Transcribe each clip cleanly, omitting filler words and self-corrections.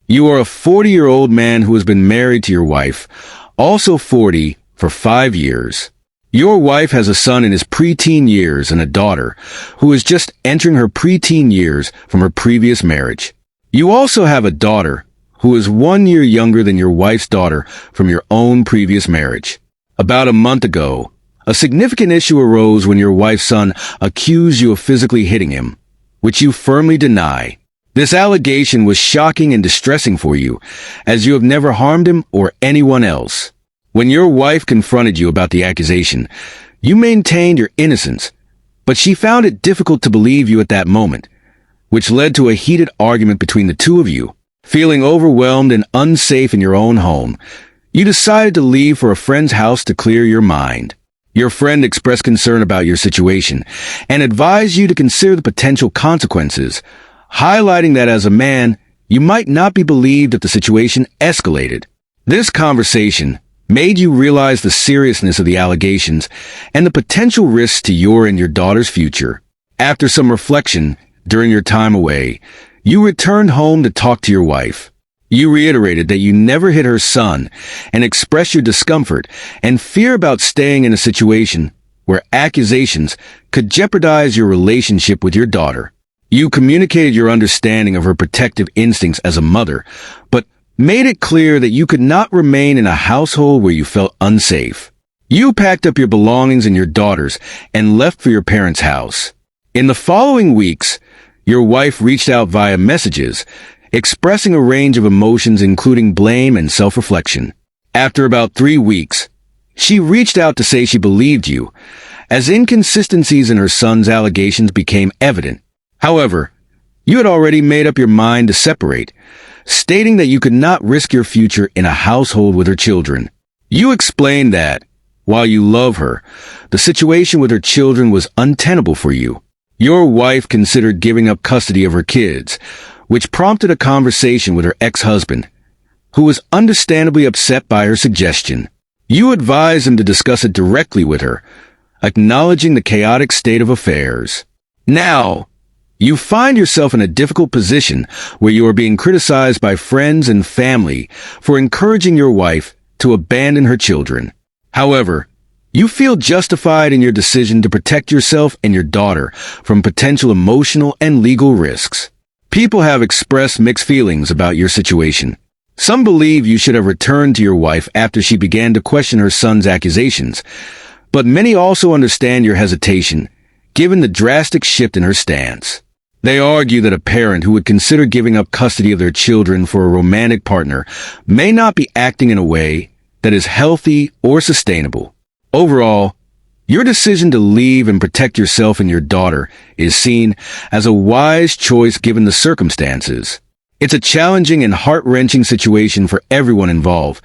You are a 40-year-old man who has been married to your wife, also 40, for 5 years. Your wife has a son in his preteen years and a daughter who is just entering her preteen years from her previous marriage. You also have a daughter who is 1 year younger than your wife's daughter from your own previous marriage. About a month ago, a significant issue arose when your wife's son accused you of physically hitting him, which you firmly deny. This allegation was shocking and distressing for you, as you have never harmed him or anyone else. When your wife confronted you about the accusation, you maintained your innocence, but she found it difficult to believe you at that moment, which led to a heated argument between the two of you. Feeling overwhelmed and unsafe in your own home, you decided to leave for a friend's house to clear your mind. Your friend expressed concern about your situation and advised you to consider the potential consequences, highlighting that as a man, you might not be believed if the situation escalated. This conversation made you realize the seriousness of the allegations and the potential risks to your and your daughter's future. After some reflection during your time away, you returned home to talk to your wife. You reiterated that you never hit her son and expressed your discomfort and fear about staying in a situation where accusations could jeopardize your relationship with your daughter. You communicated your understanding of her protective instincts as a mother, but made it clear that you could not remain in a household where you felt unsafe. You packed up your belongings and your daughter's and left for your parents' house. In the following weeks, your wife reached out via messages, expressing a range of emotions including blame and self-reflection. After about 3 weeks, she reached out to say she believed you, as inconsistencies in her son's allegations became evident. However, you had already made up your mind to separate, stating that you could not risk your future in a household with her children. You explained that, while you love her, the situation with her children was untenable for you. Your wife considered giving up custody of her kids, which prompted a conversation with her ex-husband, who was understandably upset by her suggestion. You advised him to discuss it directly with her, acknowledging the chaotic state of affairs. Now, you find yourself in a difficult position where you are being criticized by friends and family for encouraging your wife to abandon her children. However, you feel justified in your decision to protect yourself and your daughter from potential emotional and legal risks. People have expressed mixed feelings about your situation. Some believe you should have returned to your wife after she began to question her son's accusations, but many also understand your hesitation, given the drastic shift in her stance. They argue that a parent who would consider giving up custody of their children for a romantic partner may not be acting in a way that is healthy or sustainable. Overall, your decision to leave and protect yourself and your daughter is seen as a wise choice given the circumstances. It's a challenging and heart-wrenching situation for everyone involved,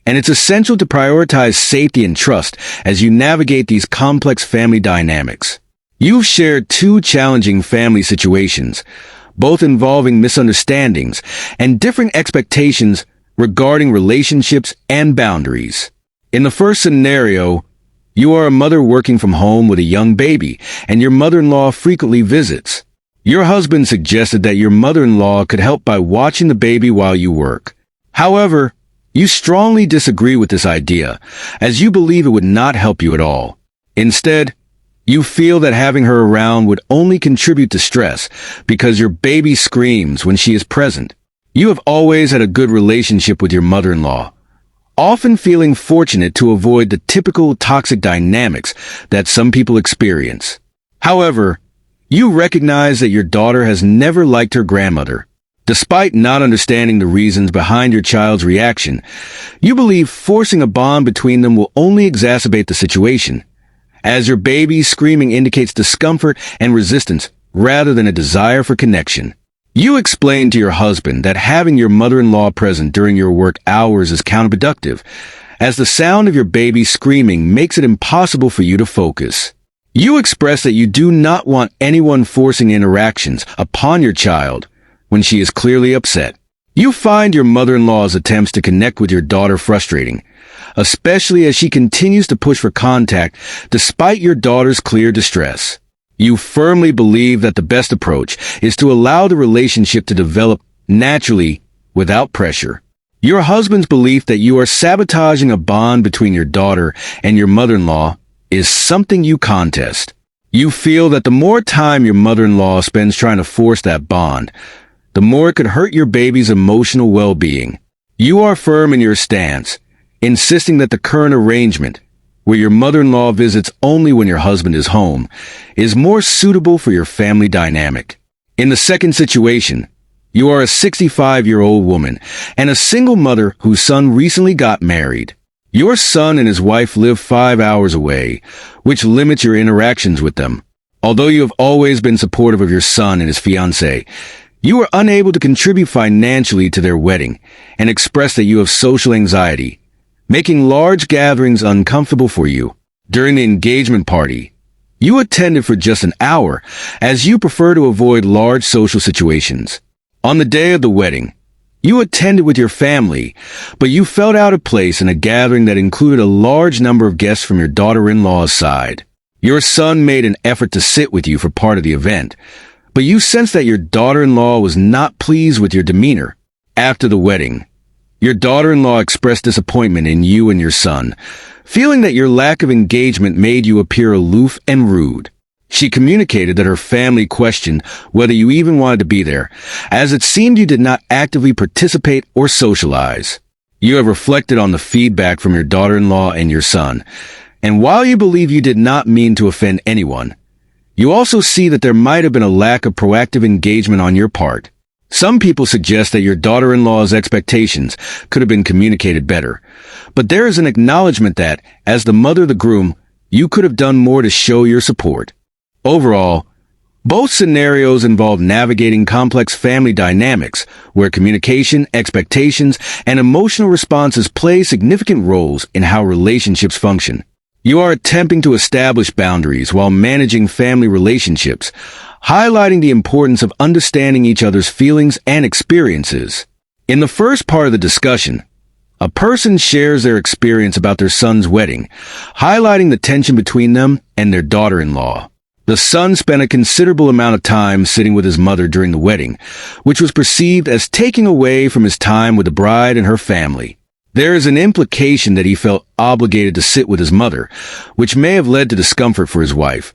and it's essential to prioritize safety and trust as you navigate these complex family dynamics. You've shared 2 challenging family situations, both involving misunderstandings and differing expectations regarding relationships and boundaries. In the first scenario, you are a mother working from home with a young baby, and your mother-in-law frequently visits. Your husband suggested that your mother-in-law could help by watching the baby while you work. However, you strongly disagree with this idea, as you believe it would not help you at all. Instead, you feel that having her around would only contribute to stress because your baby screams when she is present. You have always had a good relationship with your mother-in-law, often feeling fortunate to avoid the typical toxic dynamics that some people experience. However, you recognize that your daughter has never liked her grandmother. Despite not understanding the reasons behind your child's reaction, you believe forcing a bond between them will only exacerbate the situation, as your baby's screaming indicates discomfort and resistance rather than a desire for connection. You explained to your husband that having your mother-in-law present during your work hours is counterproductive, as the sound of your baby screaming makes it impossible for you to focus. You express that you do not want anyone forcing interactions upon your child when she is clearly upset. You find your mother-in-law's attempts to connect with your daughter frustrating, especially as she continues to push for contact despite your daughter's clear distress. You firmly believe that the best approach is to allow the relationship to develop naturally without pressure. Your husband's belief that you are sabotaging a bond between your daughter and your mother-in-law is something you contest. You feel that the more time your mother-in-law spends trying to force that bond, the more it could hurt your baby's emotional well-being. You are firm in your stance, insisting that the current arrangement, where your mother-in-law visits only when your husband is home, is more suitable for your family dynamic. In the second situation, you are a 65-year-old woman and a single mother whose son recently got married. Your son and his wife live 5 hours away, which limits your interactions with them. Although you have always been supportive of your son and his fiancée, you were unable to contribute financially to their wedding and express that you have social anxiety, making large gatherings uncomfortable for you. During the engagement party, you attended for just an hour, as you prefer to avoid large social situations. On the day of the wedding, you attended with your family, but you felt out of place in a gathering that included a large number of guests from your daughter-in-law's side. Your son made an effort to sit with you for part of the event, but you sensed that your daughter-in-law was not pleased with your demeanor. After the wedding, your daughter-in-law expressed disappointment in you and your son, feeling that your lack of engagement made you appear aloof and rude. She communicated that her family questioned whether you even wanted to be there, as it seemed you did not actively participate or socialize. You have reflected on the feedback from your daughter-in-law and your son, and while you believe you did not mean to offend anyone, you also see that there might have been a lack of proactive engagement on your part. Some people suggest that your daughter-in-law's expectations could have been communicated better, but there is an acknowledgement that, as the mother of the groom, you could have done more to show your support. Overall, both scenarios involve navigating complex family dynamics where communication, expectations, and emotional responses play significant roles in how relationships function. You are attempting to establish boundaries while managing family relationships, highlighting the importance of understanding each other's feelings and experiences. In the first part of the discussion, a person shares their experience about their son's wedding, highlighting the tension between them and their daughter-in-law. The son spent a considerable amount of time sitting with his mother during the wedding, which was perceived as taking away from his time with the bride and her family. There is an implication that he felt obligated to sit with his mother, which may have led to discomfort for his wife,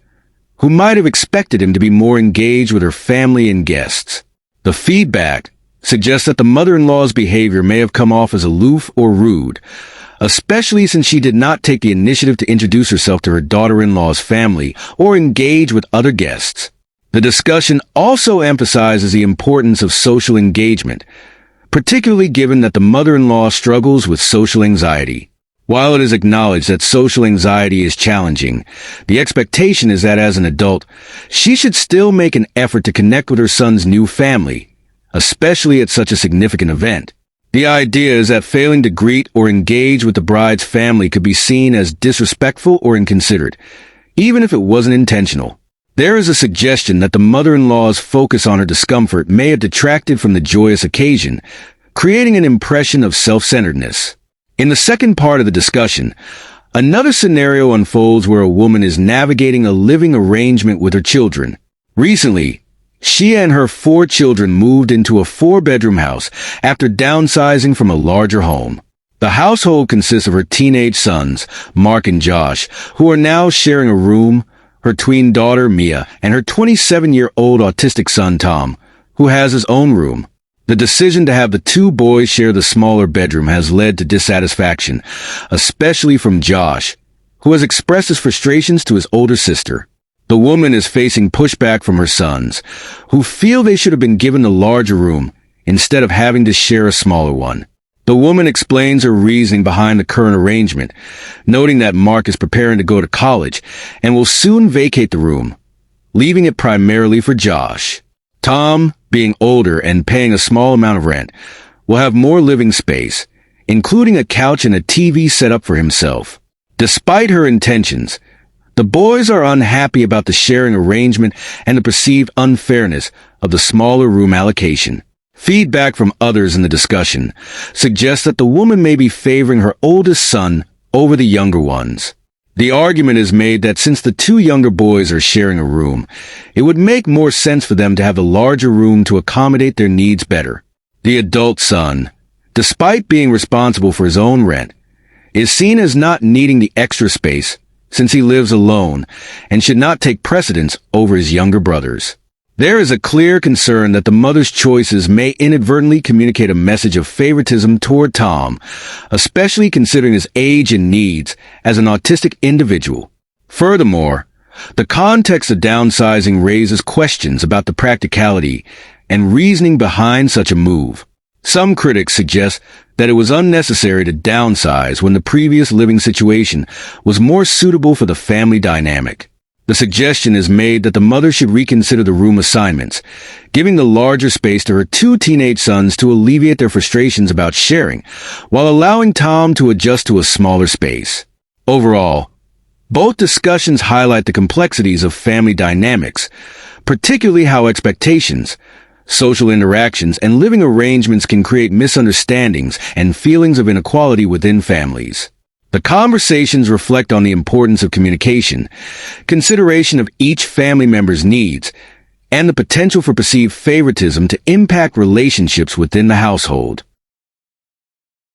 who might have expected him to be more engaged with her family and guests. The feedback suggests that the mother-in-law's behavior may have come off as aloof or rude, especially since she did not take the initiative to introduce herself to her daughter-in-law's family or engage with other guests. The discussion also emphasizes the importance of social engagement, particularly given that the mother-in-law struggles with social anxiety. While it is acknowledged that social anxiety is challenging, the expectation is that as an adult, she should still make an effort to connect with her son's new family, especially at such a significant event. The idea is that failing to greet or engage with the bride's family could be seen as disrespectful or inconsiderate, even if it wasn't intentional. There is a suggestion that the mother-in-law's focus on her discomfort may have detracted from the joyous occasion, creating an impression of self-centeredness. In the second part of the discussion, another scenario unfolds where a woman is navigating a living arrangement with her children. Recently, she and her 4 children moved into a 4-bedroom house after downsizing from a larger home. The household consists of her teenage sons, Mark and Josh, who are now sharing a room, her tween daughter, Mia, and her 27-year-old autistic son, Tom, who has his own room. The decision to have the 2 boys share the smaller bedroom has led to dissatisfaction, especially from Josh, who has expressed his frustrations to his older sister. The woman is facing pushback from her sons, who feel they should have been given the larger room instead of having to share a smaller one. The woman explains her reasoning behind the current arrangement, noting that Mark is preparing to go to college and will soon vacate the room, leaving it primarily for Josh. Tom, being older and paying a small amount of rent, will have more living space, including a couch and a TV set up for himself. Despite her intentions, the boys are unhappy about the sharing arrangement and the perceived unfairness of the smaller room allocation. Feedback from others in the discussion suggests that the woman may be favoring her oldest son over the younger ones. The argument is made that since the 2 younger boys are sharing a room, it would make more sense for them to have the larger room to accommodate their needs better. The adult son, despite being responsible for his own rent, is seen as not needing the extra space since he lives alone and should not take precedence over his younger brothers. There is a clear concern that the mother's choices may inadvertently communicate a message of favoritism toward Tom, especially considering his age and needs as an autistic individual. Furthermore, the context of downsizing raises questions about the practicality and reasoning behind such a move. Some critics suggest that it was unnecessary to downsize when the previous living situation was more suitable for the family dynamic. The suggestion is made that the mother should reconsider the room assignments, giving the larger space to her two teenage sons to alleviate their frustrations about sharing, while allowing Tom to adjust to a smaller space. Overall, both discussions highlight the complexities of family dynamics, particularly how expectations, social interactions, and living arrangements can create misunderstandings and feelings of inequality within families. The conversations reflect on the importance of communication, consideration of each family member's needs, and the potential for perceived favoritism to impact relationships within the household.